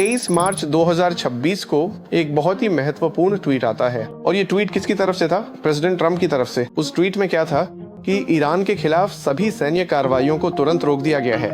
23 मार्च 2026 को एक बहुत ही महत्वपूर्ण ट्वीट आता है और ये ट्वीट किसकी तरफ से था? प्रेसिडेंट ट्रम्प की तरफ से। उस ट्वीट में क्या था कि ईरान के खिलाफ सभी सैन्य कार्रवाइयों को तुरंत रोक दिया गया है।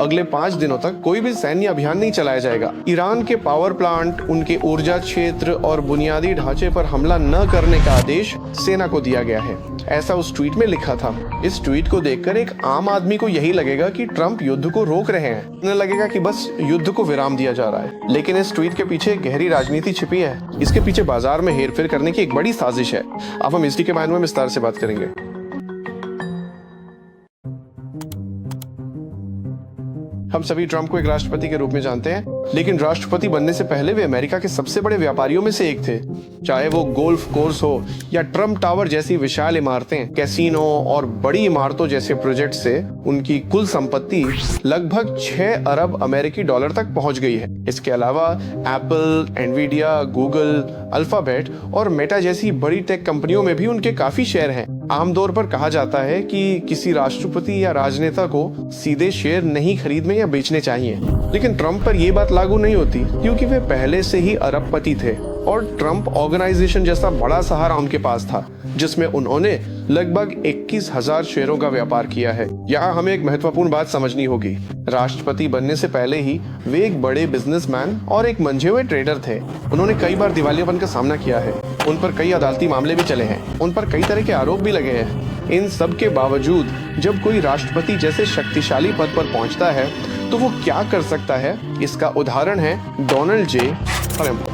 अगले 5 दिनों तक कोई भी सैन्य अभियान नहीं चलाया जाएगा। ईरान के पावर प्लांट, उनके ऊर्जा क्षेत्र और बुनियादी ढांचे पर हमला न करने का आदेश सेना को दिया गया है, ऐसा उस ट्वीट में लिखा था। इस ट्वीट को देखकर एक आम आदमी को यही लगेगा कि ट्रम्प युद्ध को रोक रहे हैं। उन्हें लगेगा कि बस युद्ध को विराम दिया जा रहा है, लेकिन इस ट्वीट के पीछे गहरी राजनीति छिपी है। इसके पीछे बाजार में हेरफेर करने की एक बड़ी साजिश है। अब हम इसी के बारे में विस्तार से बात करेंगे। हम सभी ट्रम्प को एक राष्ट्रपति के रूप में जानते हैं, लेकिन राष्ट्रपति बनने से पहले वे अमेरिका के सबसे बड़े व्यापारियों में से एक थे। चाहे वो गोल्फ कोर्स हो या ट्रम्प टावर जैसी विशाल इमारतें, कैसीनो और बड़ी इमारतों जैसे प्रोजेक्ट से उनकी कुल संपत्ति लगभग 6 अरब अमेरिकी डॉलर तक पहुंच गई है। इसके अलावा एप्पल, एनवीडिया, गूगल, अल्फाबेट और मेटा जैसी बड़ी टेक कंपनियों में भी उनके काफी शेयर हैं। आमतौर पर कहा जाता है कि किसी राष्ट्रपति या राजनेता को सीधे शेयर नहीं खरीदने या बेचने चाहिए, लेकिन ट्रम्प पर यह बात लागू नहीं होती क्योंकि वे पहले से ही अरबपति थे और ट्रम्प ऑर्गेनाइजेशन जैसा बड़ा सहारा उनके पास था, जिसमें उन्होंने लगभग 21,000 शेयरों का व्यापार किया है। यहाँ हमें एक महत्वपूर्ण बात समझनी होगी। राष्ट्रपति बनने से पहले ही वे एक बड़े बिजनेसमैन और एक मंझे हुए ट्रेडर थे। उन्होंने कई बार दिवालियापन का सामना किया है। उन पर कई अदालती मामले भी चले हैं। उन पर कई तरह के आरोप भी लगे हैं। इन सब के बावजूद जब कोई राष्ट्रपति जैसे शक्तिशाली पद पर पहुंचता है तो वो क्या कर सकता है, इसका उदाहरण है डोनाल्ड जे ट्रम्प।